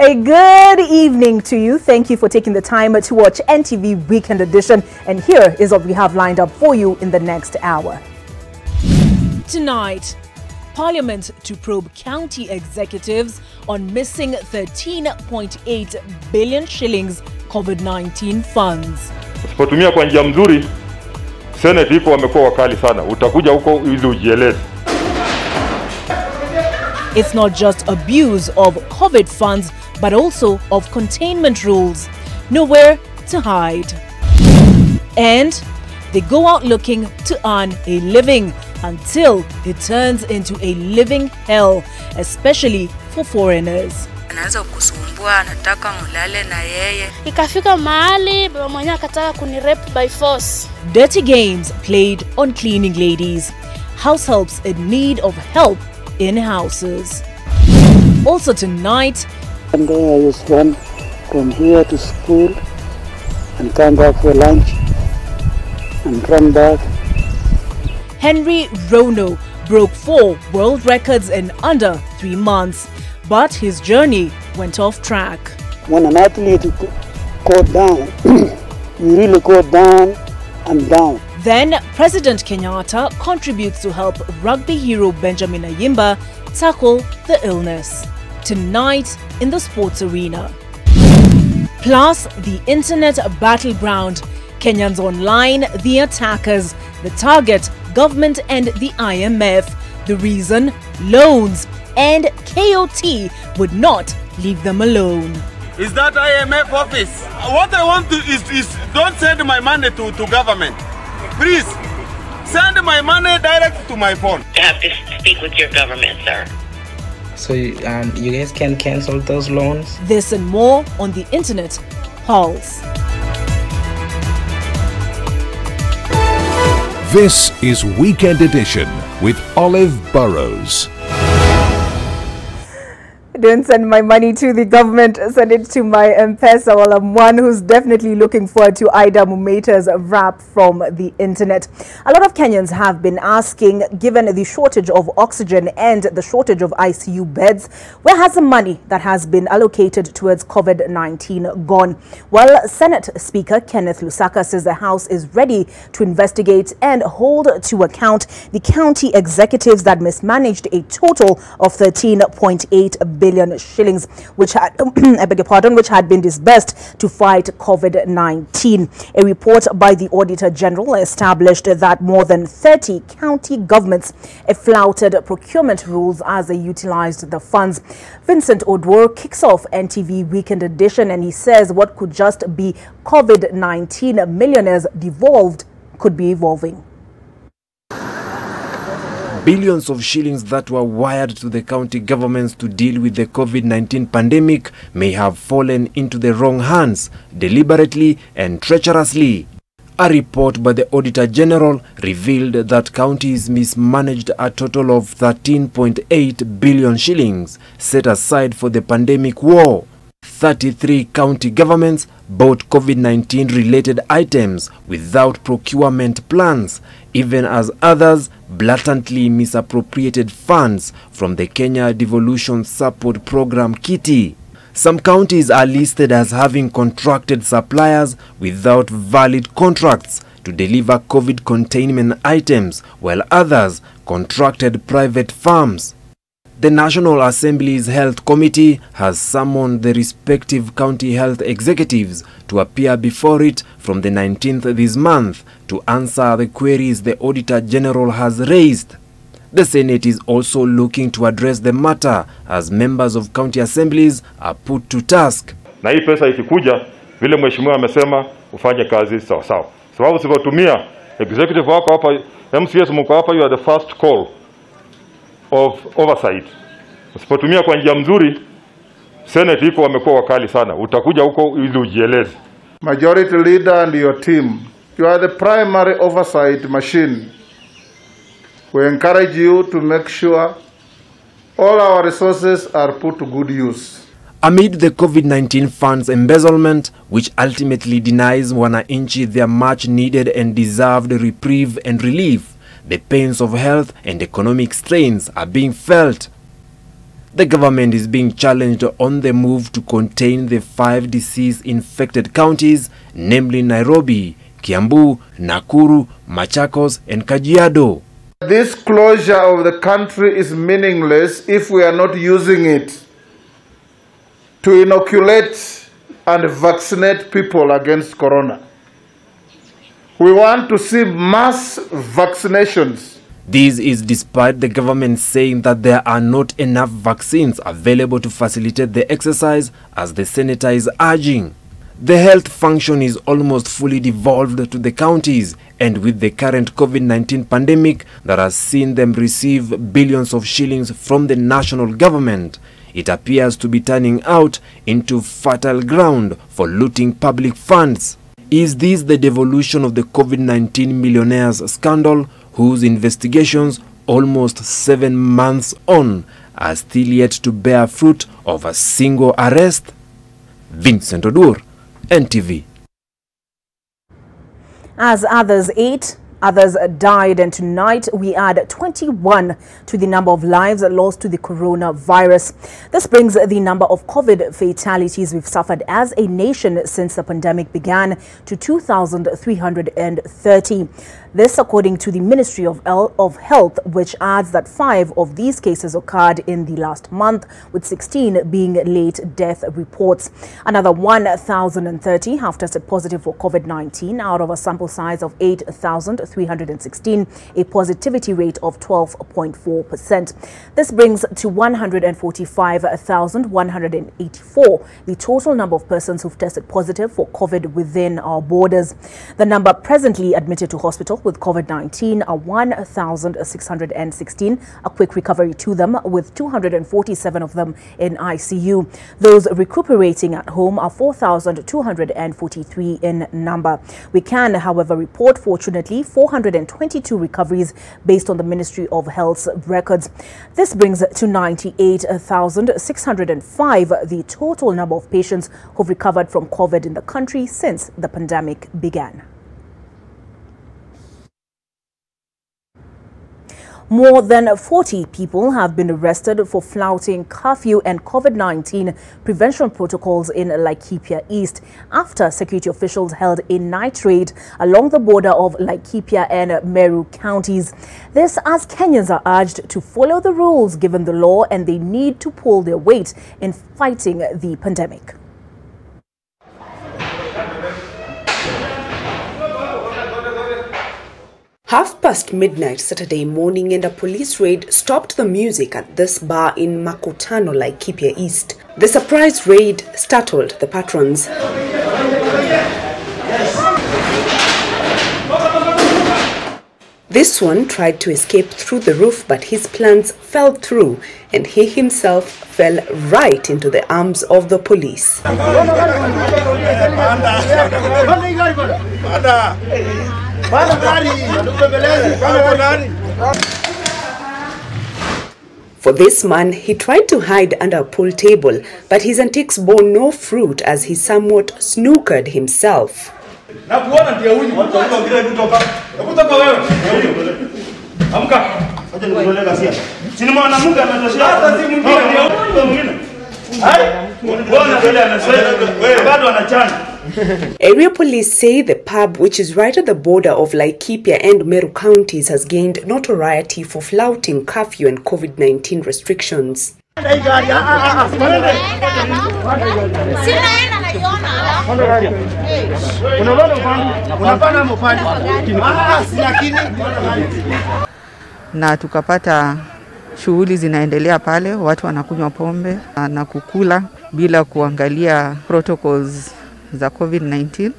A good evening to you. Thank you for taking the time to watch NTV Weekend Edition. And here is what we have lined up for you in the next hour. Tonight, Parliament to probe county executives on missing 13.8 billion shillings COVID-19 funds. Usipotumia kwa njia mzuri, Senate iko wamekuwa wakali sana. Utakuja huko ili ujieleze. It's not just abuse of COVID funds, but also of containment rules. Nowhere to hide. And they go out looking to earn a living until it turns into a living hell, especially for foreigners. Anaanza kusumbua, anataka mulale na yeye. Ikafika mahali baba mwenyewe akataka kunirape by force. Dirty games played on cleaning ladies. House helps in need of help in houses. Also tonight, one day I used to run from here to school and come back for lunch and run back. Henry Rono broke 4 world records in under 3 months, but his journey went off track. When an athlete goes down, you really go down and down. Then President Kenyatta contributes to help rugby hero Benjamin Ayimba tackle the illness. Tonight in the sports arena. Plus the internet battleground. Kenyans online, the attackers, the target, government and the IMF. The reason? Loans. And KOT would not leave them alone. Is that IMF office? What I want to is don't send my money to government. Please, send my money direct to my phone. You have to speak with your government, sir. So you guys can cancel those loans? This and more on the internet halls. This is Weekend Edition with Olive Burrows. Don't send my money to the government, send it to my M-Pesa. Well, I'm one who's definitely looking forward to Ida Mumeta's rap from the internet. A lot of Kenyans have been asking, given the shortage of oxygen and the shortage of ICU beds, where has the money that has been allocated towards COVID-19 gone? Well, Senate Speaker Kenneth Lusaka says the House is ready to investigate and hold to account the county executives that mismanaged a total of 13.8 billion shillings, which had, I beg your pardon, which had been disbursed to fight COVID-19. A report by the Auditor General established that more than 30 county governments flouted procurement rules as they utilized the funds. Vincent Odwor kicks off NTV Weekend Edition, and he says what could just be COVID-19 millionaires devolved could be evolving. Billions of shillings that were wired to the county governments to deal with the COVID-19 pandemic may have fallen into the wrong hands, deliberately and treacherously. A report by the Auditor General revealed that counties mismanaged a total of 13.8 billion shillings set aside for the pandemic war. 33 county governments bought COVID-19 related items without procurement plans, even as others blatantly misappropriated funds from the Kenya Devolution Support Program (KITI). Some counties are listed as having contracted suppliers without valid contracts to deliver COVID containment items, while others contracted private firms. The National Assembly's Health Committee has summoned the respective county health executives to appear before it from the 19th this month to answer the queries the Auditor General has raised. The Senate is also looking to address the matter as members of county assemblies are put to task. Na hii pesa ikikuja, vile mheshimiwa amesema ufanye kazi sawa sawa. Sababu sipotumia executive wako hapa, MCS mko hapa, you are the first call of oversight. Usipotumia kwa njia mzuri, Senate iko wamekuwa wakali sana. Utakuja huko ili ujieleze. Majority Leader and your team, you are the primary oversight machine. We encourage you to make sure all our resources are put to good use. Amid the COVID-19 funds embezzlement, which ultimately denies wananchi their much needed and deserved reprieve and relief, the pains of health and economic strains are being felt. The government is being challenged on the move to contain the 5 disease-infected counties, namely Nairobi, Kiambu, Nakuru, Machakos, and Kajiado. This closure of the country is meaningless if we are not using it to inoculate and vaccinate people against corona. We want to see mass vaccinations. This is despite the government saying that there are not enough vaccines available to facilitate the exercise, as the senator is urging. The health function is almost fully devolved to the counties, and with the current COVID-19 pandemic that has seen them receive billions of shillings from the national government, it appears to be turning out into fertile ground for looting public funds. Is this the devolution of the COVID-19 millionaires scandal, whose investigations, almost 7 months on, are still yet to bear fruit of a single arrest? Vincent Odur, NTV. As others ate, others died, and tonight we add 21 to the number of lives lost to the coronavirus. This brings the number of COVID fatalities we've suffered as a nation since the pandemic began to 2,330. This according to the Ministry of Health, which adds that 5 of these cases occurred in the last month, with 16 being late death reports. Another 1,030 have tested positive for COVID-19 out of a sample size of 8,316, a positivity rate of 12.4%. This brings to 145,184 the total number of persons who've tested positive for COVID within our borders. The number presently admitted to hospital with COVID-19 are 1,616, a quick recovery to them, with 247 of them in ICU. Those recuperating at home are 4,243 in number. We can, however, report, fortunately, 422 recoveries based on the Ministry of Health's records. This brings to 98,605 the total number of patients who've recovered from COVID in the country since the pandemic began. More than 40 people have been arrested for flouting curfew and COVID-19 prevention protocols in Laikipia East after security officials held a night raid along the border of Laikipia and Meru counties. This as Kenyans are urged to follow the rules given the law, and they need to pull their weight in fighting the pandemic. Half past midnight Saturday morning, and a police raid stopped the music at this bar in Makutano, Laikipia East. The surprise raid startled the patrons. This one tried to escape through the roof, but his plans fell through, and he himself fell right into the arms of the police. For this man, he tried to hide under a pool table, but his antics bore no fruit as he somewhat snookered himself. Area police say the pub, which is right at the border of Laikipia and Meru counties, has gained notoriety for flouting curfew and COVID-19 restrictions. Na tukapata shughuli zinaendelea pale, watu wanakunywa pombe na kukula bila kuangalia protocols za COVID-19,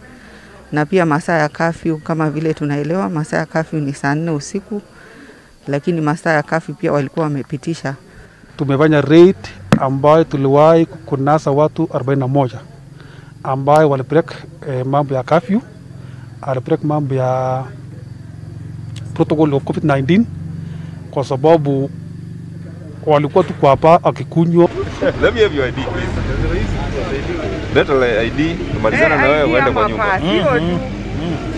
na pia masaa ya curfew. Kama vile tunaelewa, masaa ya curfew ni saa 4 usiku, lakini masaa ya curfew pia walikuwa wamepitisha. Tumefanya raid ambayo tuliwahi kunasa watu 41 ambayo walibreak mambo ya curfew, walibreak mambo ya protocol of COVID-19 kwa sababu walikuwa tu kwa hapa akikunywa. Let me have your ID, please. Leta ID, tumalizana na wewe uende kwa nyumba.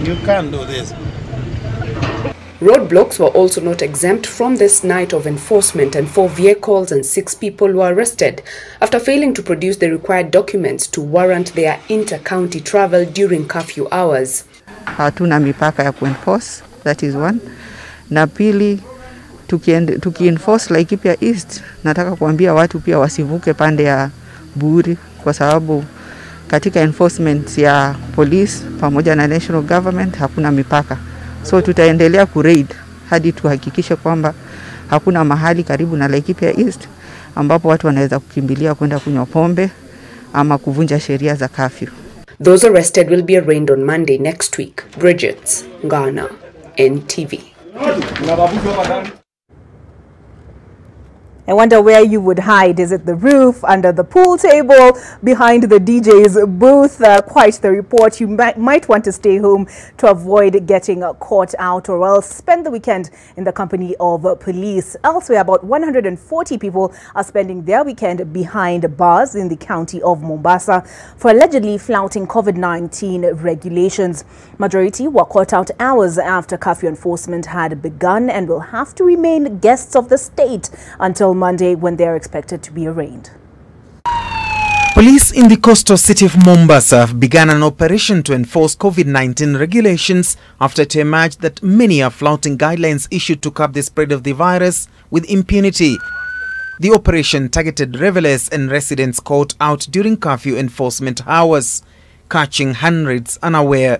You can't do this. Roadblocks were also not exempt from this night of enforcement, and 4 vehicles and 6 people were arrested after failing to produce the required documents to warrant their inter-county travel during curfew hours. Hatuna mipaka ya kuenforce, that is one. Na pili, tukienforce Laikipia East, nataka kuambia watu pia wasivuke pande ya Buri, kwa sababu katika enforcement ya police pamoja na national government hakuna mipaka. So tutaendelea kuraid hadi tuhakikishe kwamba hakuna mahali karibu na Laikipia East ambapo watu wanaweza kukimbilia kwenda kunywa pombe ama kuvunja sheria za curfew. Those arrested will be arraigned on Monday next week. Bridget, Ghana, NTV. I wonder where you would hide. Is it the roof, under the pool table, behind the DJ's booth? Quite the report. You might want to stay home to avoid getting caught out, or else spend the weekend in the company of police. Elsewhere, about 140 people are spending their weekend behind bars in the county of Mombasa for allegedly flouting COVID-19 regulations. Majority were caught out hours after curfew enforcement had begun and will have to remain guests of the state until Monday, when they are expected to be arraigned. Police in the coastal city of Mombasa have begun an operation to enforce COVID-19 regulations after it emerged that many are flouting guidelines issued to curb the spread of the virus with impunity. The operation targeted revelers and residents caught out during curfew enforcement hours, catching hundreds unaware.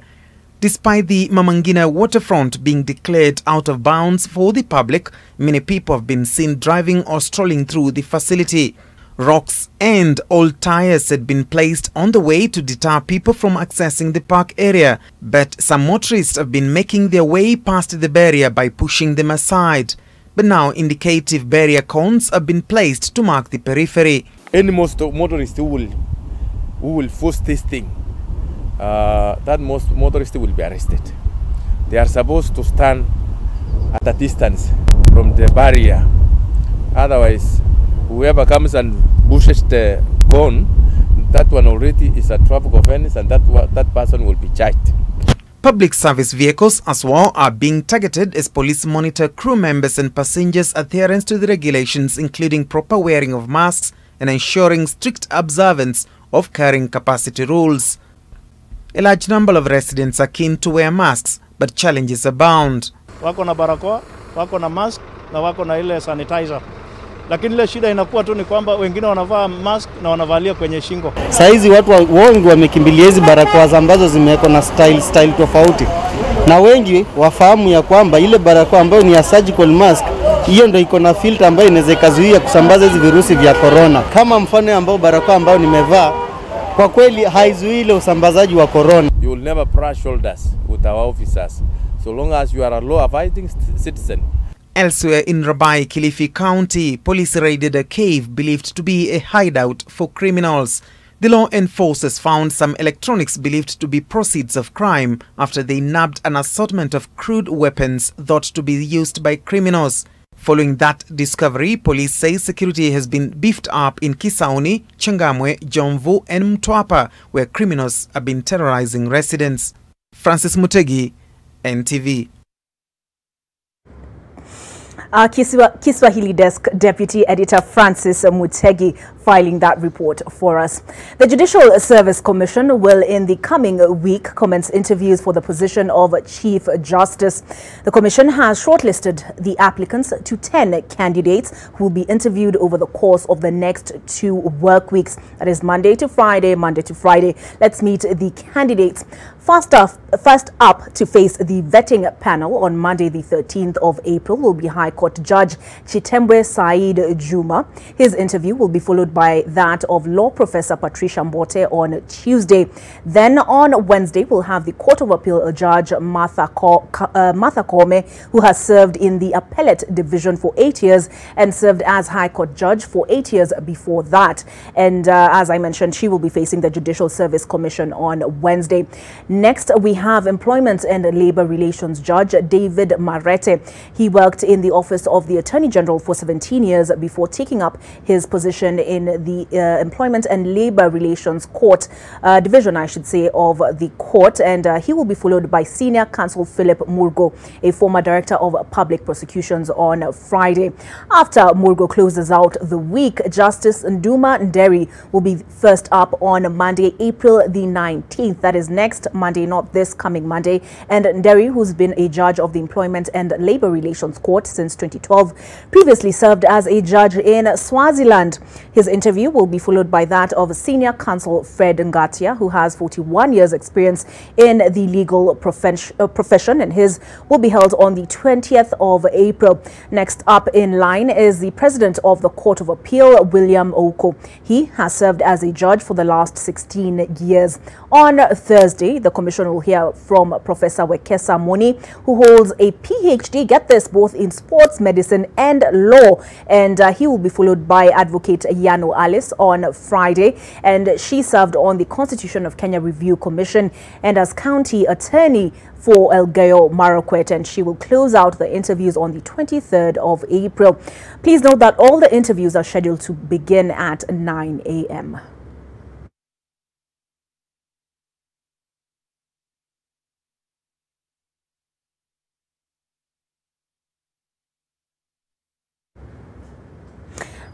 Despite the Mamangina waterfront being declared out of bounds for the public, many people have been seen driving or strolling through the facility. Rocks and old tires had been placed on the way to deter people from accessing the park area, but some motorists have been making their way past the barrier by pushing them aside. But now indicative barrier cones have been placed to mark the periphery. Any motorist who will force this thing, that most motorists will be arrested. They are supposed to stand at a distance from the barrier. Otherwise, whoever comes and pushes the cone, that one already is a traffic offense, and that person will be charged. Public service vehicles as well are being targeted as police monitor crew members and passengers' adherence to the regulations, including proper wearing of masks and ensuring strict observance of carrying capacity rules. A large number of residents are keen to wear masks, but challenges abound. Wako na barakoa, wako na mask, na wako na ile sanitizer. Lakini ile shida inakuwa tu ni kwamba wengine wanavaa mask na wanavalia kwenye shingo. Saizi watu wengi wamekimbilia hizi barakoa ambazo zimewekwa na style tofauti. Na wengi wafahamu ya kwamba ile barakoa ambayo ni ya surgical mask, hiyo ndio iko na filter ambayo inaweza kuzuia kusambaza hizi virusi vya corona. Kama mfano ambao barakoa ambayo nimevaa, kwa kweli haizuii ile usambazaji wa corona. You will never brush shoulders with our officers so long as you are a law-abiding citizen. Elsewhere in Rabai, Kilifi County, police raided a cave believed to be a hideout for criminals. The law enforcers found some electronics believed to be proceeds of crime after they nabbed an assortment of crude weapons thought to be used by criminals. Following that discovery, police say security has been beefed up in Kisauni, Changamwe, Jomvu and Mtwapa, where criminals have been terrorizing residents. Francis Mutegi, NTV. Kiswahili Desk Deputy Editor Francis Mutegi filing that report for us. The Judicial Service Commission will in the coming week commence interviews for the position of Chief Justice. The Commission has shortlisted the applicants to 10 candidates who will be interviewed over the course of the next 2 work weeks. That is Monday to Friday, Monday to Friday. Let's meet the candidates. First up to face the vetting panel on Monday the 13th of April will be High Court Judge Chitembwe Said Juma. His interview will be followed by that of Law Professor Patricia Mbote on Tuesday. Then on Wednesday, we'll have the Court of Appeal Judge Martha Kome, who has served in the Appellate Division for 8 years and served as High Court Judge for 8 years before that. And as I mentioned, she will be facing the Judicial Service Commission on Wednesday. Next, we have Employment and Labor Relations Judge David Marete. He worked in the Office of the Attorney General for 17 years before taking up his position in the Employment and Labor Relations Court, division, I should say, of the court, and he will be followed by Senior Counsel Philip Murgo, a former Director of Public Prosecutions, on Friday. After Murgo closes out the week, Justice Nduma Nderi will be first up on Monday, April the 19th. That is next Monday, not this coming Monday. And Nderi, who's been a judge of the Employment and Labor Relations Court since 2012, previously served as a judge in Swaziland. His interview will be followed by that of Senior Counsel Fred Ngatia, who has 41 years experience in the legal profession, and his will be held on the 20th of April. Next up in line is the President of the Court of Appeal, William Oko. He has served as a judge for the last 16 years. On Thursday, the Commission will hear from Professor Wekesa Moni, who holds a PhD, get this, both in sports medicine and law, and he will be followed by Advocate Yano Alice on Friday, and she served on the Constitution of Kenya Review Commission and as county attorney for Elgeyo Marakwet, and she will close out the interviews on the 23rd of April. Please note that all the interviews are scheduled to begin at 9 a.m.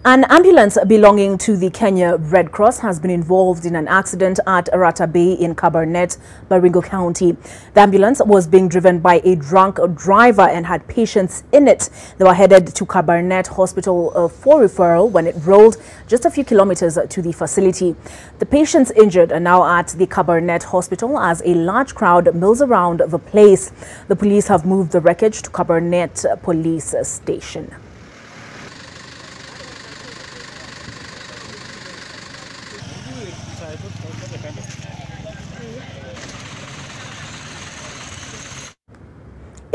An ambulance belonging to the Kenya Red Cross has been involved in an accident at Arata Bay in Kabarnet, Baringo County. The ambulance was being driven by a drunk driver and had patients in it. They were headed to Kabarnet Hospital for referral when it rolled just a few kilometers to the facility. The patients injured are now at the Kabarnet Hospital as a large crowd mills around the place. The police have moved the wreckage to Kabarnet Police Station.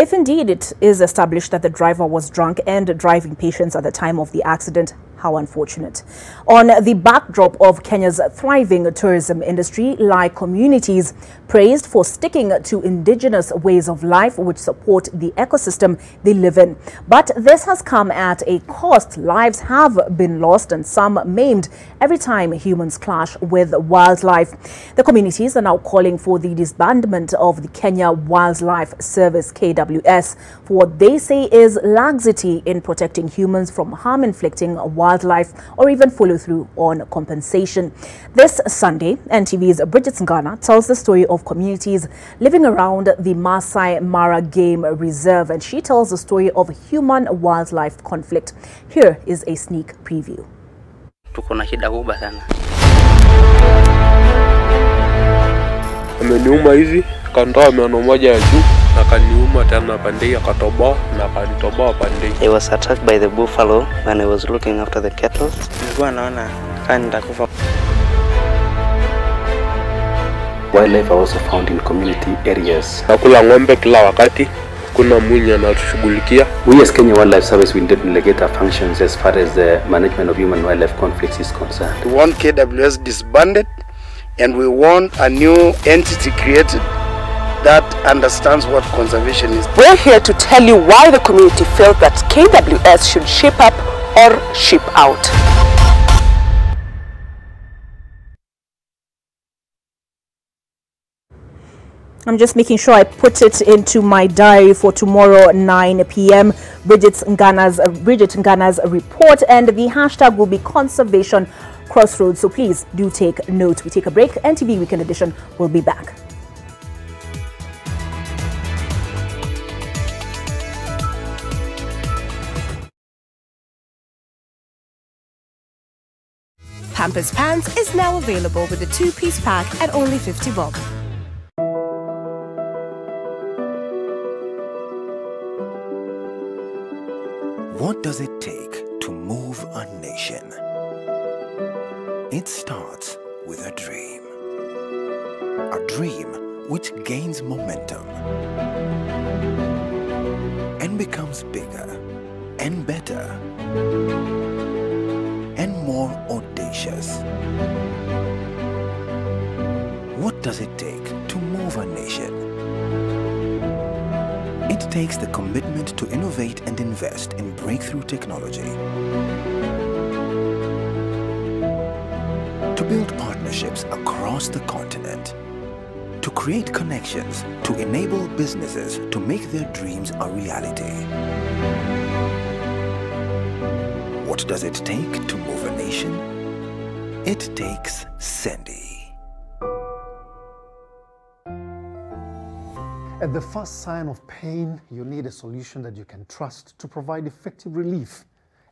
If indeed it is established that the driver was drunk and driving patients at the time of the accident, how unfortunate. On the backdrop of Kenya's thriving tourism industry, like communities praised for sticking to indigenous ways of life which support the ecosystem they live in. But this has come at a cost. Lives have been lost and some maimed every time humans clash with wildlife. The communities are now calling for the disbandment of the Kenya Wildlife Service, KWS, for what they say is laxity in protecting humans from harm-inflicting wildlife or even follow through on compensation. This Sunday, NTV's Bridget Ngana tells the story of communities living around the Masai Mara Game Reserve, and she tells the story of human-wildlife conflict. Here is a sneak preview. Tuko na shida kubwa sana. Ameniuma hivi, kandoa meno moja ya juu, na kaniuma tena pande akatoboa na kanitoboa pande. I was attacked by the buffalo when I was looking after the cattle. Nilikuwa naona kama nitakufa. Wildlife are also found in community areas. Nakula ng'ombe kila wakati, kuna mwenye anatushughulikia. We as Kenya Wildlife Service will delegate our functions as far as the management of human-wildlife conflicts is concerned. We want KWS disbanded, and we want a new entity created that understands what conservation is. We're here to tell you why the community felt that KWS should ship up or ship out. I'm just making sure I put it into my diary for tomorrow 9 p.m. Bridget Ngana's report, and the hashtag will be Conservation Crossroads. So please do take note. We take a break. NTV Weekend Edition will be back. Pampers Pants is now available with a 2-piece pack at only 50 bob. What does it take to move a nation? It starts with a dream. A dream which gains momentum and becomes bigger and better and more audacious. What does it take to move a nation? It takes the commitment to innovate and invest in breakthrough technology. build partnerships across the continent, to create connections, to enable businesses to make their dreams a reality. What does it take to move a nation? It takes Sendi. At the first sign of pain, you need a solution that you can trust to provide effective relief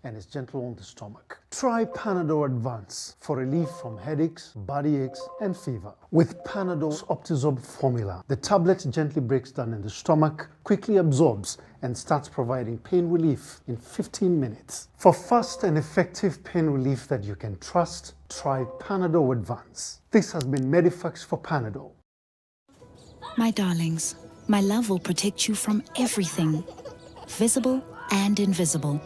and is gentle on the stomach. Try Panadol Advance for relief from headaches, body aches, and fever. With Panadol's Optizorb formula, the tablet gently breaks down in the stomach, quickly absorbs, and starts providing pain relief in 15 minutes. For fast and effective pain relief that you can trust, try Panadol Advance. This has been Medifax for Panadol. My darlings, my love will protect you from everything, visible and invisible.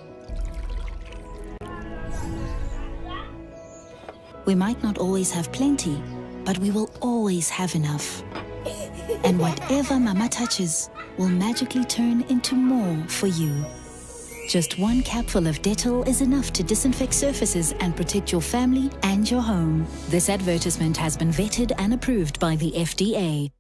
We might not always have plenty, but we will always have enough. And whatever Mama touches will magically turn into more for you. Just one capful of Dettol is enough to disinfect surfaces and protect your family and your home. This advertisement has been vetted and approved by the FDA.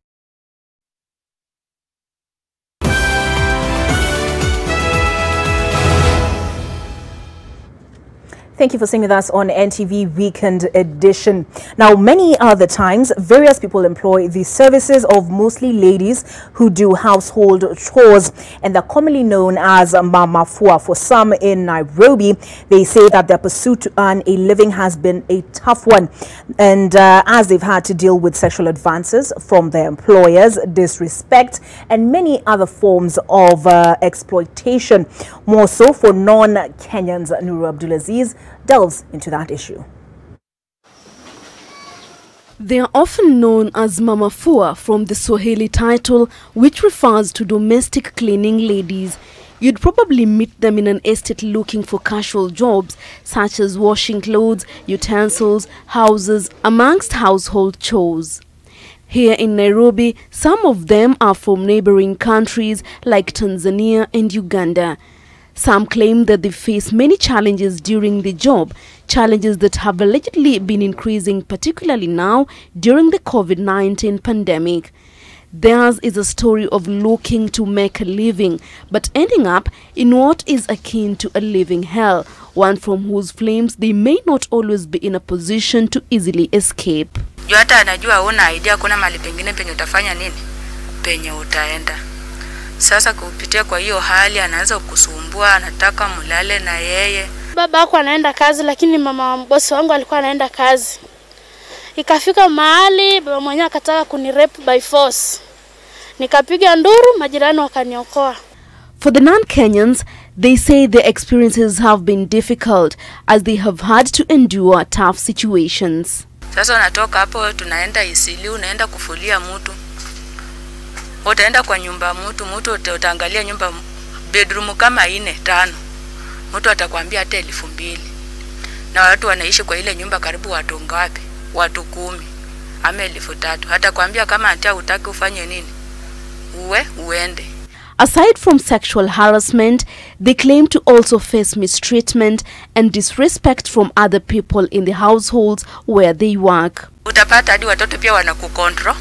Thank you for staying with us on NTV Weekend Edition. Now, many other times, various people employ the services of mostly ladies who do household chores, and they're commonly known as Mama Fua. For some in Nairobi, they say that their pursuit to earn a living has been a tough one, and as they've had to deal with sexual advances from their employers, disrespect, and many other forms of exploitation. More so for non-Kenyans. Nuru Abdulaziz delves into that issue. They are often known as Mama Fua from the Swahili title, which refers to domestic cleaning ladies. You'd probably meet them in an estate looking for casual jobs such as washing clothes, utensils, houses, amongst household chores. Here in Nairobi, some of them are from neighboring countries like Tanzania and Uganda. Some claim that they face many challenges during the job, challenges that have allegedly been increasing, particularly now during the COVID-19 pandemic. Theirs is a story of looking to make a living, but ending up in what is akin to a living hell, one from whose flames they may not always be in a position to easily escape. Hata anajua una idea kuna mali pengine penye utafanya nini, penye utaenda. Sasa kupitia kwa hiyo hali anaanza kukusumbua, anataka mulale na yeye. Baba yako anaenda kazi, lakini mama bosi wangu alikuwa anaenda kazi. Ikafika mahali baba mwenyewe akataka kunirape by force. Nikapiga nduru, majirani wakaniokoa. For the non-Kenyans, they say their experiences have been difficult as they have had to endure tough situations. Sasa unatoka hapo tunaenda Isili, unaenda kufulia mtu. Utaenda kwa nyumba mtu utaangalia nyumba bedroom kama 4-5. Mtu atakwambia hata 2,000. Na watu wanaishi kwa ile nyumba karibu watu ngapi? Watu 10. Ama 3,000. Hata kwambia kama hata utaki ufanye nini? Uende. Aside from sexual harassment, they claim to also face mistreatment and disrespect from other people in the households where they work. Utapata hadi watoto pia wanakukontrol.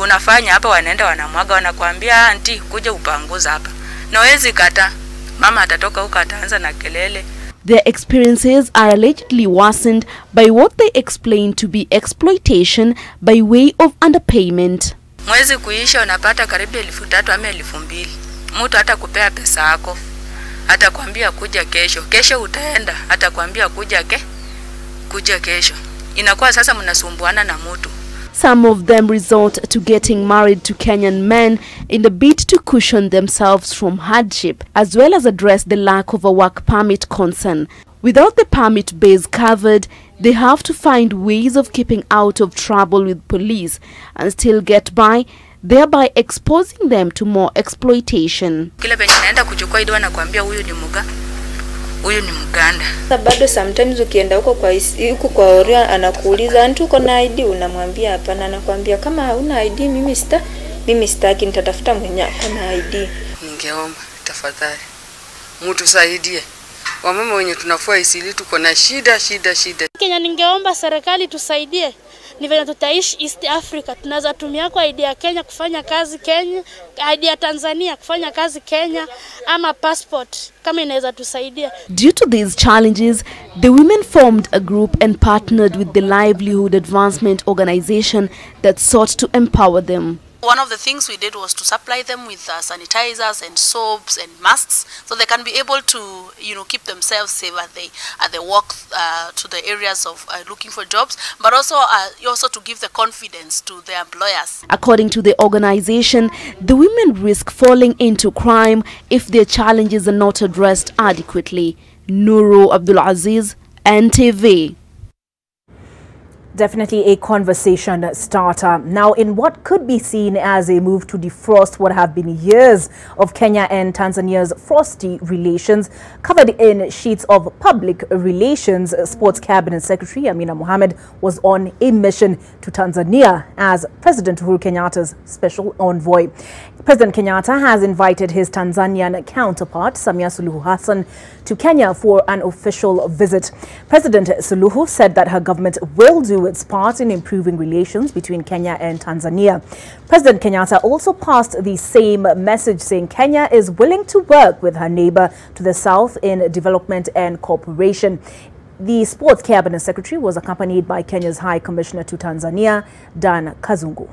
Unafanya hapa wanaenda wanamwaga wanakuambia auntie kuja upanguza hapa. Na wezi kata. Mama atatoka huko ataanza na kelele. Their experiences are allegedly worsened by what they explain to be exploitation by way of underpayment. Mwezi kuisha unapata karibu 3,000 ama 2,000. Mtu hata kupea pesa yako. Hata kwambia kuja kesho. Kesho utaenda. Hata kwambia kuja kesho. Inakuwa sasa mnasumbuana na mtu. Some of them resort to getting married to Kenyan men in the bid to cushion themselves from hardship, as well as address the lack of a work permit concern. Without the permit base covered, they have to find ways of keeping out of trouble with police and still get by, thereby exposing them to more exploitation. Kila penye naenda kuchukua idwa na kuambia huyu ni Muganda. Bado sometimes ukienda huko kwa Oria anakuuliza antu uko na ID, unamwambia hapana, anakuambia kama hauna ID mimi sitaki, nitatafuta mwenye kama ID. Ningeomba tafadhali mtu saidie. Wamama wenye tunafua Isili tuko na shida. Kenya ningeomba serikali tusaidie. Ni venye tutaishi East Africa. Tunaweza tumia kwa idea ya Kenya kufanya kazi Kenya, idea ya Tanzania kufanya kazi Kenya ama passport kama inaweza tusaidia. Due to these challenges, the women formed a group and partnered with the Livelihood Advancement Organization that sought to empower them. One of the things we did was to supply them with sanitizers and soaps and masks, so they can be able to, keep themselves safe as they walk to the areas of looking for jobs, but also to give the confidence to their employers. According to the organization, the women risk falling into crime if their challenges are not addressed adequately. Nuru Abdulaziz, NTV. Definitely a conversation starter. Now, in what could be seen as a move to defrost what have been years of Kenya and Tanzania's frosty relations, covered in sheets of public relations, Sports Cabinet Secretary Amina Mohamed was on a mission to Tanzania as President Uhuru Kenyatta's special envoy. President Kenyatta has invited his Tanzanian counterpart, Samia Suluhu Hassan, to Kenya for an official visit. President Suluhu said that her government will do its part in improving relations between Kenya and Tanzania. President Kenyatta also passed the same message, saying Kenya is willing to work with her neighbor to the south in development and cooperation. The Sports Cabinet Secretary was accompanied by Kenya's High Commissioner to Tanzania, Dan Kazungu.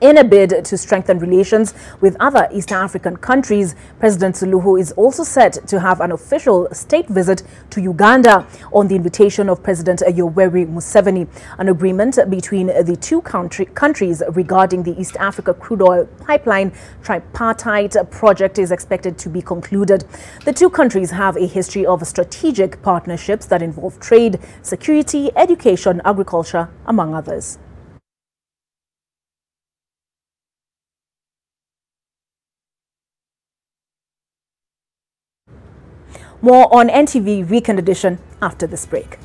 In a bid to strengthen relations with other East African countries, President Suluhu is also set to have an official state visit to Uganda on the invitation of President Yoweri Museveni. An agreement between the two countries regarding the East Africa crude oil pipeline tripartite project is expected to be concluded. The two countries have a history of strategic partnerships that involve trade, security, education, agriculture, among others. More on NTV Weekend Edition after this break.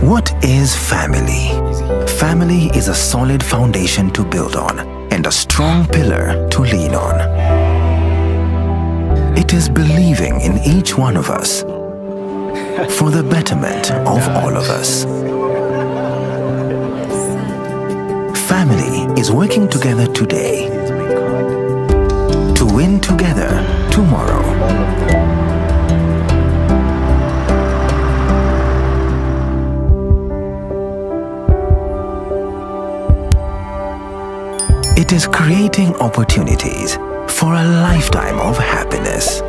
What is family? Family is a solid foundation to build on and a strong pillar to lean on. It is believing in each one of us for the betterment of all of us. Family is working together today to win together tomorrow. It is creating opportunities for a lifetime of happiness.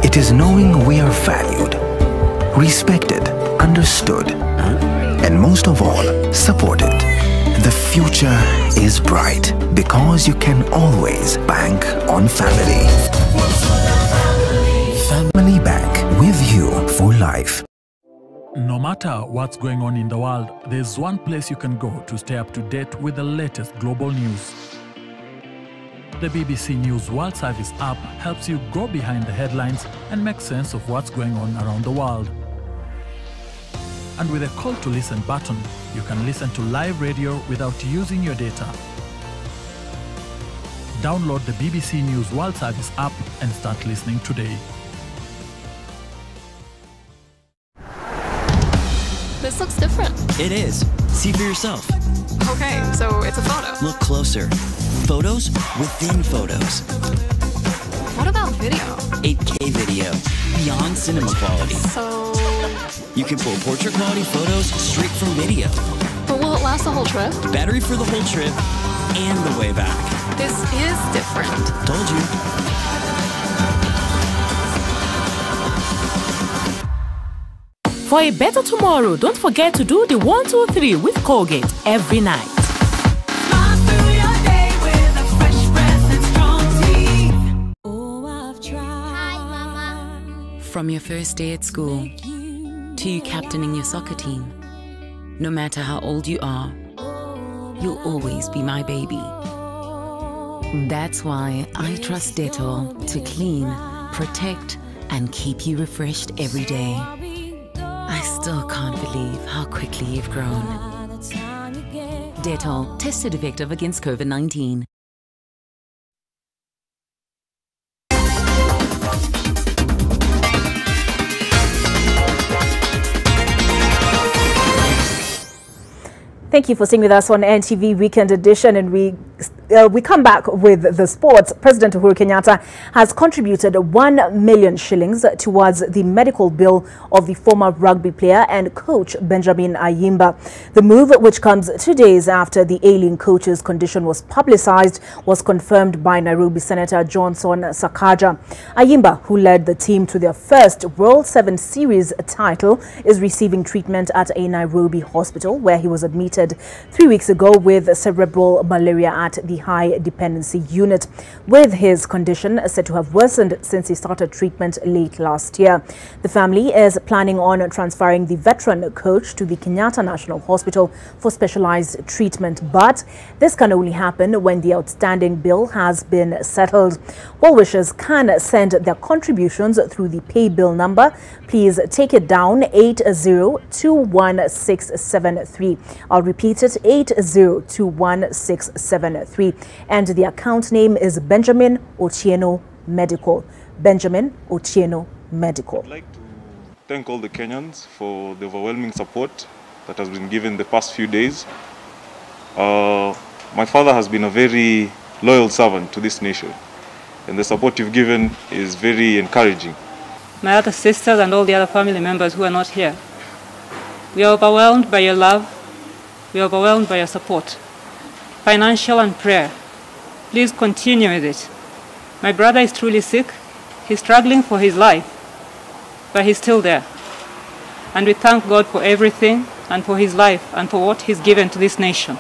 It is knowing we are valued, respected, understood, and most of all, supported. The future is bright because you can always bank on family. Family Bank, with you for life. No matter what's going on in the world, there's one place you can go to stay up to date with the latest global news. The BBC News World Service app helps you go behind the headlines and make sense of what's going on around the world. And with a call to listen button, you can listen to live radio without using your data. Download the BBC News World Service app and start listening today. This looks different. It is. See for yourself. Okay, so it's a photo. Look closer. Photos within photos. What about video? 8K video. Beyond cinema quality. So you can pull portrait quality photos straight from video. But will it last the whole trip? Battery for the whole trip and the way back. This is different. Told you. For a better tomorrow, don't forget to do the 1, 2, 3 with Colgate every night. From your first day at school to you captaining your soccer team, no matter how old you are, you'll always be my baby. That's why I trust Dettol to clean, protect, and keep you refreshed every day. I still can't believe how quickly you've grown. Dettol, tested effective against COVID-19. Thank you for staying with us on NTV Weekend Edition, and we come back with the sports. President Uhuru Kenyatta has contributed 1 million shillings towards the medical bill of the former rugby player and coach Benjamin Ayimba. The move, which comes 2 days after the ailing coach's condition was publicized, was confirmed by Nairobi Senator Johnson Sakaja. Ayimba, who led the team to their first World 7 Series title, is receiving treatment at a Nairobi hospital where he was admitted 3 weeks ago with cerebral malaria at the high dependency unit, with his condition said to have worsened since he started treatment late last year. The family is planning on transferring the veteran coach to the Kenyatta National Hospital for specialized treatment, but this can only happen when the outstanding bill has been settled. Well wishers can send their contributions through the pay bill number. Please take it down, 80216673. I'll repeat it, 80216673. And the account name is Benjamin Otieno Medical. Benjamin Otieno Medical. I'd like to thank all the Kenyans for the overwhelming support that has been given the past few days. My father has been a very loyal servant to this nation, and the support you've given is very encouraging. My other sisters and all the other family members who are not here, we are overwhelmed by your love. We are overwhelmed by your support, financial and prayer. Please continue with it. My brother is truly sick. He's struggling for his life, but he's still there. And we thank God for everything and for his life and for what he's given to this nation.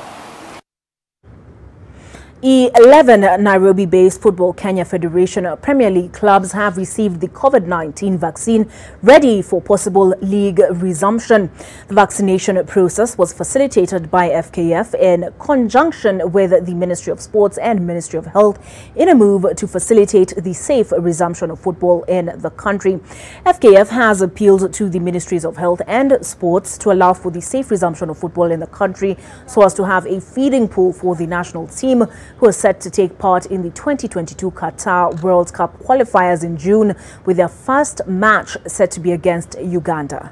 11 Nairobi-based Football Kenya Federation Premier League clubs have received the COVID-19 vaccine, ready for possible league resumption. The vaccination process was facilitated by FKF in conjunction with the Ministry of Sports and Ministry of Health in a move to facilitate the safe resumption of football in the country. FKF has appealed to the Ministries of Health and Sports to allow for the safe resumption of football in the country so as to have a feeding pool for the national team, who are set to take part in the 2022 Qatar World Cup qualifiers in June, with their first match set to be against Uganda.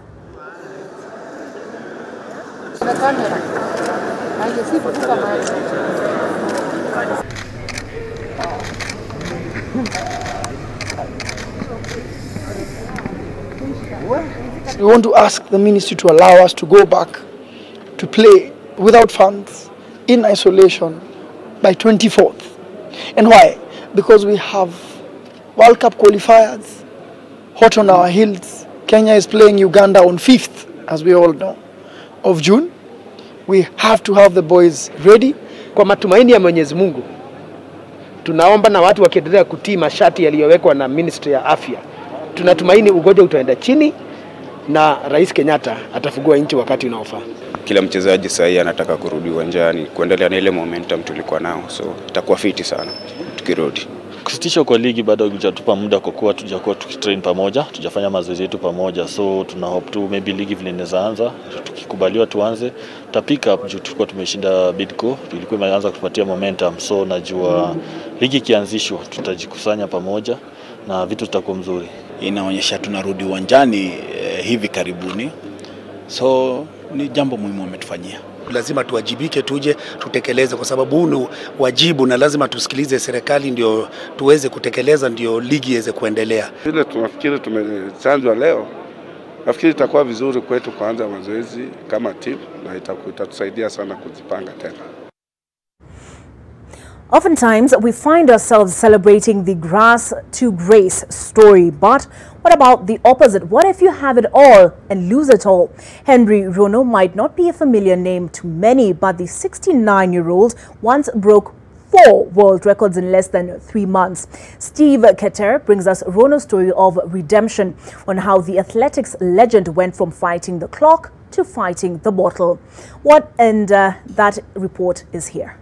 We want to ask the ministry to allow us to go back to play without fans, in isolation, by 24th. And why? Because we have World Cup qualifiers hot on our heels. Kenya is playing Uganda on 5th, as we all know, of June. We have to have the boys ready. Kwa matumaini ya Mwenyezi Mungu, tunaomba na watu wakiendelea kutii masharti yaliyowekwa na Ministry ya Afya, tunatumaini ugonjwa utaenda chini na Rais Kenyatta atafungua nchi wakati unaofaa. Kila mchezaji sasa anataka kurudi uwanjani kuendelea na ile momentum tulikuwa nao, so itakuwa fiti sana tukirudi. Kusitishwa kwa ligi bado hujatupa muda kwa kuwa tujakuwa tukitrain pamoja, tujafanya mazoezi yetu pamoja, so tuna hope tu maybe ligi vile inaweza anza, tukikubaliwa tuanze, ta pick up juu tulikuwa tumeshinda Bidco, ilikuwa imeanza kutupatia momentum, so najua ligi kianzishwa tutajikusanya pamoja na vitu vitakuwa mzuri. Inaonyesha tunarudi uwanjani hivi karibuni, so ni jambo muhimu umetufanyia. Lazima tuwajibike, tuje tutekeleze, kwa sababu huu ni wajibu na lazima tusikilize serikali ndio tuweze kutekeleza, ndio ligi iweze kuendelea. Vile tunafikiri tumechanjwa leo, nafikiri itakuwa vizuri kwetu kuanza mazoezi kama team na itatusaidia sana kujipanga tena. Oftentimes, we find ourselves celebrating the grass to grace story. But what about the opposite? What if you have it all and lose it all? Henry Rono might not be a familiar name to many, but the 69-year-old once broke 4 world records in less than 3 months. Steve Keter brings us Rono's story of redemption on how the athletics legend went from fighting the clock to fighting the bottle. That report is here.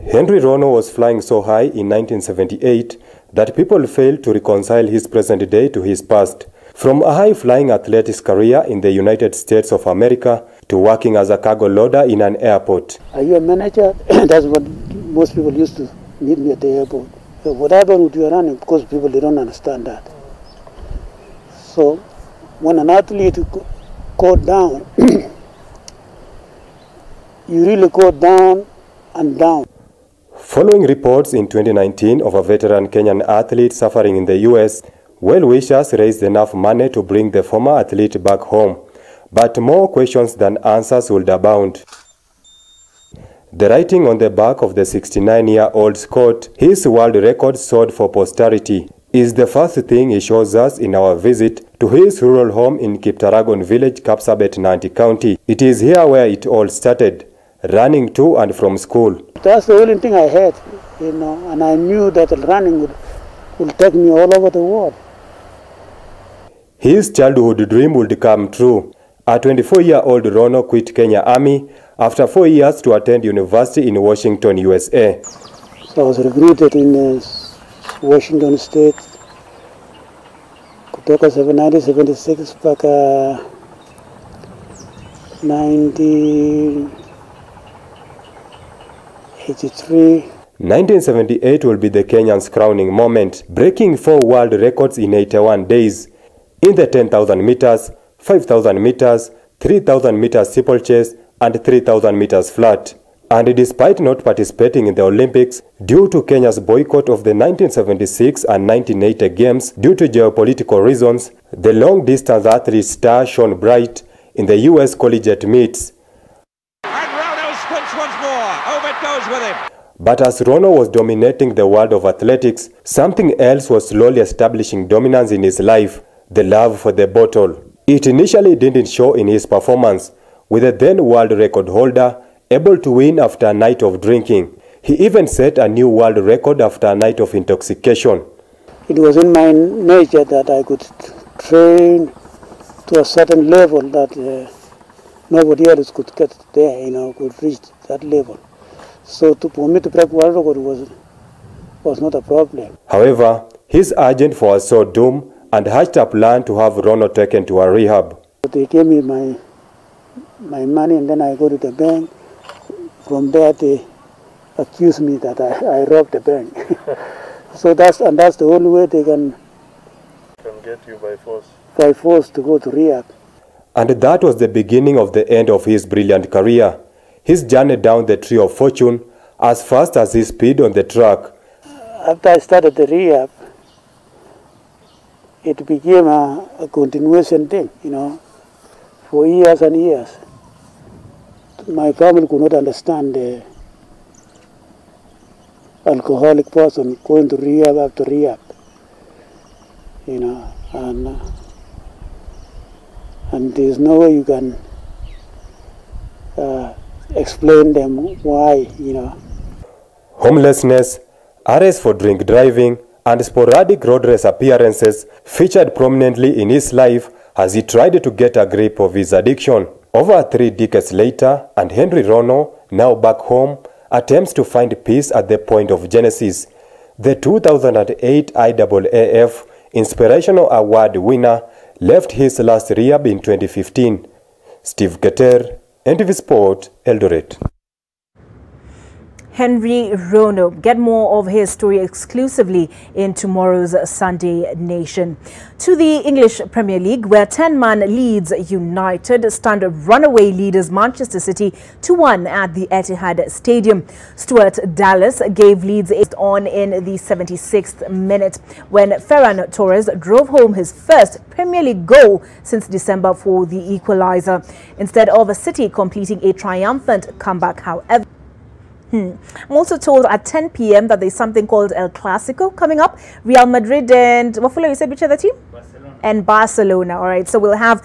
Henry Rono was flying so high in 1978 that people failed to reconcile his present day to his past. From a high-flying athletics career in the United States of America to working as a cargo loader in an airport. Are you a manager? That's what most people used to meet me at the airport. So what happened with your running? Because people, they don't understand that. So when an athlete goes down, you really go down and down. Following reports in 2019 of a veteran Kenyan athlete suffering in the US, well-wishers raised enough money to bring the former athlete back home. But more questions than answers would abound. The writing on the back of the 69-year-old's coat, his world record soared for posterity, is the first thing he shows us in our visit to his rural home in Kiptaragon village, Kapsabet, Nandi County. It is here where it all started, running to and from school. That's the only thing I had, you know, and I knew that running would take me all over the world. His childhood dream would come true. A 24-year-old Rono quit Kenya Army after 4 years to attend university in Washington, USA. So I was recruited in Washington State, kutoka 1976 mpaka 1983. 1978 will be the Kenyans' crowning moment, breaking 4 world records in 81 days. In the 10,000 meters, 5,000 meters, 3,000 meters steeplechase, and 3,000 meters flat. And despite not participating in the Olympics due to Kenya's boycott of the 1976 and 1980 games due to geopolitical reasons, the long-distance athlete star shone bright in the US collegiate meets. And Rono sprints once more. Over it goes with him. But as Rono was dominating the world of athletics, something else was slowly establishing dominance in his life: the love for the bottle. It initially didn't show in his performance, with the then world record holder able to win after a night of drinking. He even set a new world record after a night of intoxication. It was in my nature that I could train to a certain level that nobody else could get there, you know, could reach that level. So for me to break world record was not a problem. However, his agent foresaw doom and hatched a plan to have Rono taken to a rehab. They gave me my money, and then I go to the bank. From there they accuse me that I robbed the bank. So that's the only way they can get you by force. By force to go to rehab. And that was the beginning of the end of his brilliant career. His journey down the tree of fortune as fast as his speed on the track. After I started the rehab, it became a continuation thing, you know, for years and years. My family could not understand the alcoholic person going to rehab after rehab, you know, and there's no way you can explain them why, you know. Homelessness, arrests for drink driving, and sporadic road race appearances featured prominently in his life as he tried to get a grip of his addiction. Over 3 decades later, and Henry Rono, now back home, attempts to find peace at the point of genesis. The 2008 IAAF Inspirational Award winner left his last rehab in 2015. Steve Keter, NTV Sport, Eldoret. Henry Rono. Get more of his story exclusively in tomorrow's Sunday Nation. To the English Premier League, where 10-man Leeds United stand runaway leaders Manchester City 2-1 at the Etihad Stadium. Stuart Dallas gave Leeds on in the 76th minute when Ferran Torres drove home his first Premier League goal since December for the equaliser, instead of City completing a triumphant comeback, however. I'm also told at 10 p.m. that there's something called El Clasico coming up. Real Madrid and Wafula, you said which other team? and Barcelona. All right, so we'll have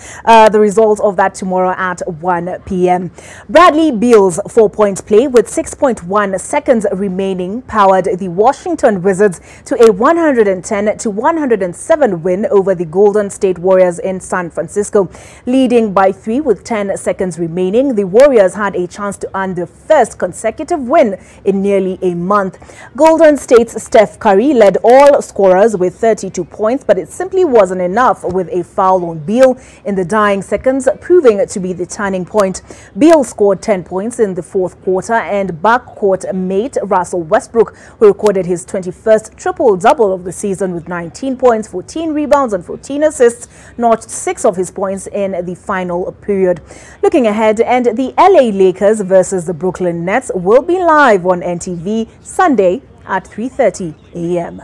the result of that tomorrow at 1 p.m. Bradley Beal's 4-point play with 6.1 seconds remaining powered the Washington Wizards to a 110-107 win over the Golden State Warriors in San Francisco. Leading by 3 with 10 seconds remaining, the Warriors had a chance to earn their first consecutive win in nearly a month. Golden State's Steph Curry led all scorers with 32 points, but it simply wasn't enough with a foul on Beal in the dying seconds, proving to be the turning point. Beal scored 10 points in the fourth quarter, and backcourt mate Russell Westbrook, who recorded his 21st triple-double of the season with 19 points, 14 rebounds and 14 assists, notched 6 of his points in the final period. Looking ahead, and the LA Lakers versus the Brooklyn Nets will be live on NTV Sunday at 3:30 a.m.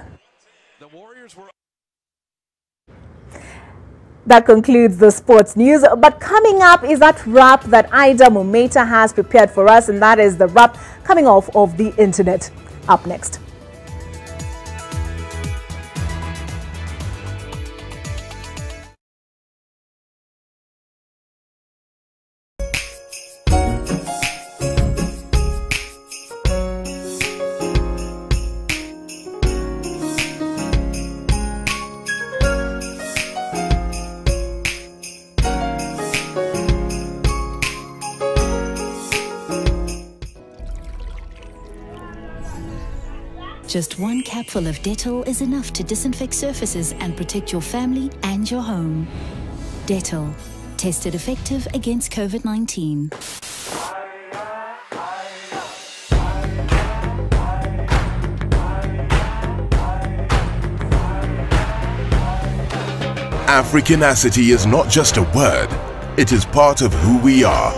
That concludes the sports news. But coming up is that wrap that Ida Mumeta has prepared for us, and that is the wrap coming off of the internet. Up next. Just one capful of Dettol is enough to disinfect surfaces and protect your family and your home. Dettol, tested effective against COVID-19. Africanacity is not just a word, it is part of who we are.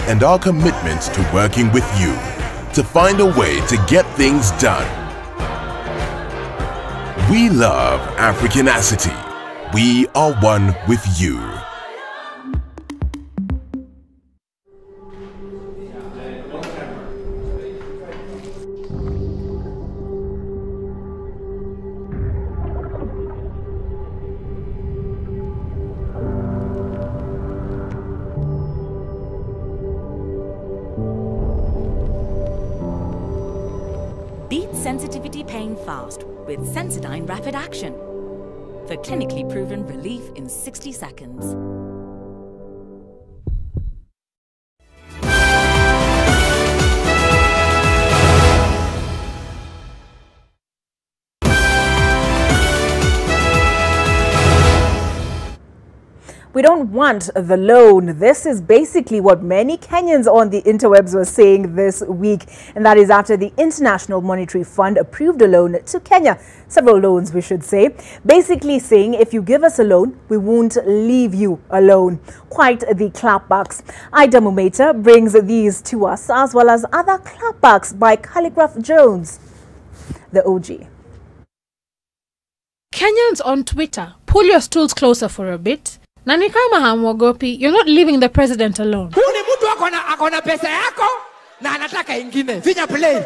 And our commitment to working with you to find a way to get things done. We love Africanacity. We are one with you. Sensitivity pain fast with Sensodyne Rapid Action for clinically proven relief in 60 seconds. We don't want the loan. This is basically what many Kenyans on the interwebs were saying this week, and that is after the International Monetary Fund approved a loan to Kenya. Several loans, we should say. Basically saying, if you give us a loan, we won't leave you alone. Quite the clapbacks. Ida Mumeta brings these to us, as well as other clapbacks by Calligraph Jones, the OG. Kenyans on Twitter, pull your stools closer for a bit. Na ni kama hamwogopi, you're not leaving the president alone. Huni mtu akona pesa yako na anataka ingine. Finya play.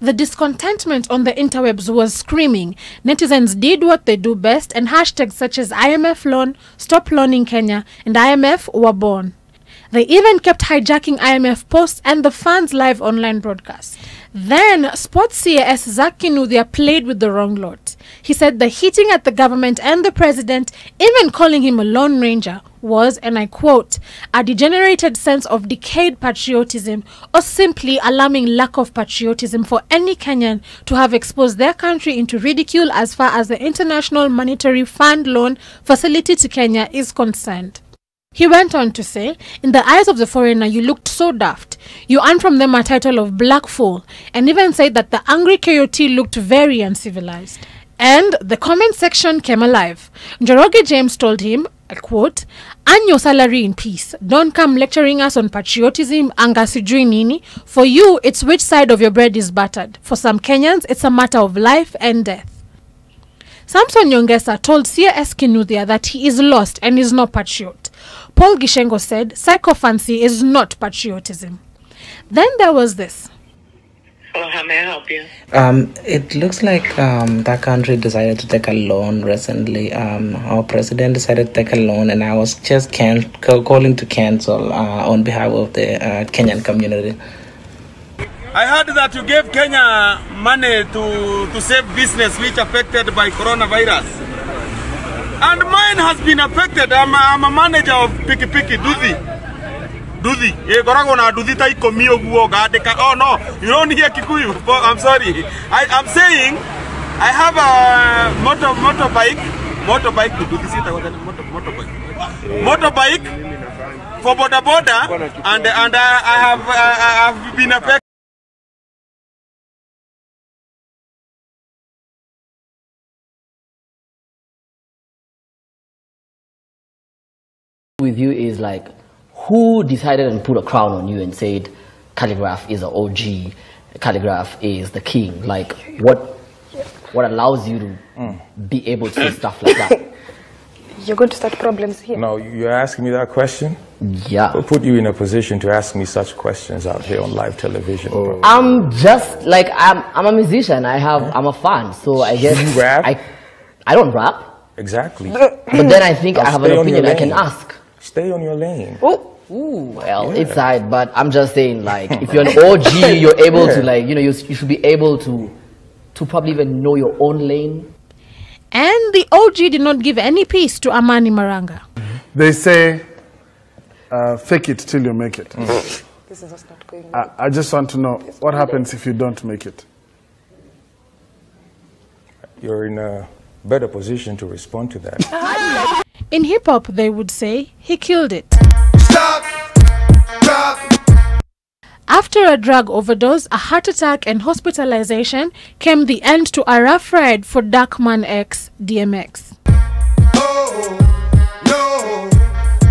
The discontentment on the interwebs was screaming. Netizens did what they do best, and hashtags such as IMF loan, stop loaning Kenya, and IMF were born. They even kept hijacking IMF posts and the fund's live online broadcast. Then, Sports CAS Zach Kinuthia played with the wrong lot. He said the hitting at the government and the president, even calling him a lone ranger, was, and I quote, a degenerated sense of decayed patriotism, or simply alarming lack of patriotism for any Kenyan to have exposed their country into ridicule as far as the International Monetary Fund loan facility to Kenya is concerned. He went on to say, in the eyes of the foreigner, you looked so daft. You earned from them a title of Black Fool, and even said that the angry KOT looked very uncivilized. And the comment section came alive. Njoroge James told him, I quote, earn your salary in peace. Don't come lecturing us on patriotism, anga sijui nini. For you, it's which side of your bread is buttered. For some Kenyans, it's a matter of life and death. Samson Nyongesa told CAS Kinuthia that he is lost and is no patriot. Paul Gishengo said sycophancy is not patriotism. Then there was this. Hello, how may I help you? It looks like that country decided to take a loan recently. Our president decided to take a loan, and I was just calling to cancel on behalf of the Kenyan community. I heard that you gave Kenya money to save business which affected by coronavirus. And mine has been affected. I'm a manager of Piki Duthi. Duthi. Oh no, you don't hear Kikuyu. I'm sorry. I'm saying I have a motorbike to motorbike for boda and I have been affected. With you is like, who decided and put a crown on you and said Calligraph is an OG, Calligraph is the king? Like, what allows you to be able to say stuff like that? You're going to start problems here. No, you're asking me that question? Yeah. Who put you in a position to ask me such questions out here on live television? Bro? I'm just like, I'm a musician. I'm a fan, so I guess you rap? I don't rap. Exactly. But then I think I have an opinion I can ask. Stay on your lane. Well, it's side, but I'm just saying, like, if you're an OG, you're able to, like, you know, you should be able to probably even know your own lane. And the OG did not give any peace to Amani Maranga. They say, fake it till you make it. This is not going well. I just want to know, what happens if you don't make it? You're in a better position to respond to that. In hip-hop, they would say, he killed it. Stop! Drop! After a drug overdose, a heart attack and hospitalization came the end to a rough ride for Darkman X, DMX.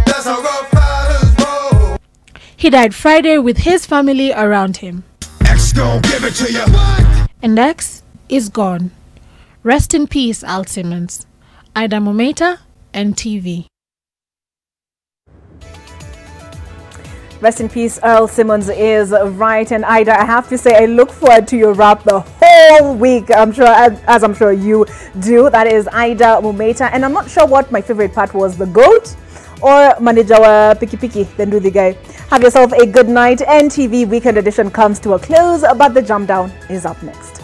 That's how rough riders roll. He died Friday with his family around him. X gon' give it to you. And X is gone. Rest in peace, Al Simmons. Ida Mometa, NTV. Rest in peace, Earl Simmons is right. And Ida, I have to say, I look forward to your rap the whole week. I'm sure, as I'm sure you do. That is Ida Mometa. And I'm not sure what my favorite part was, the goat or Manijawa Piki, then do the guy. Have yourself a good night. NTV Weekend Edition comes to a close, but the jump down is up next.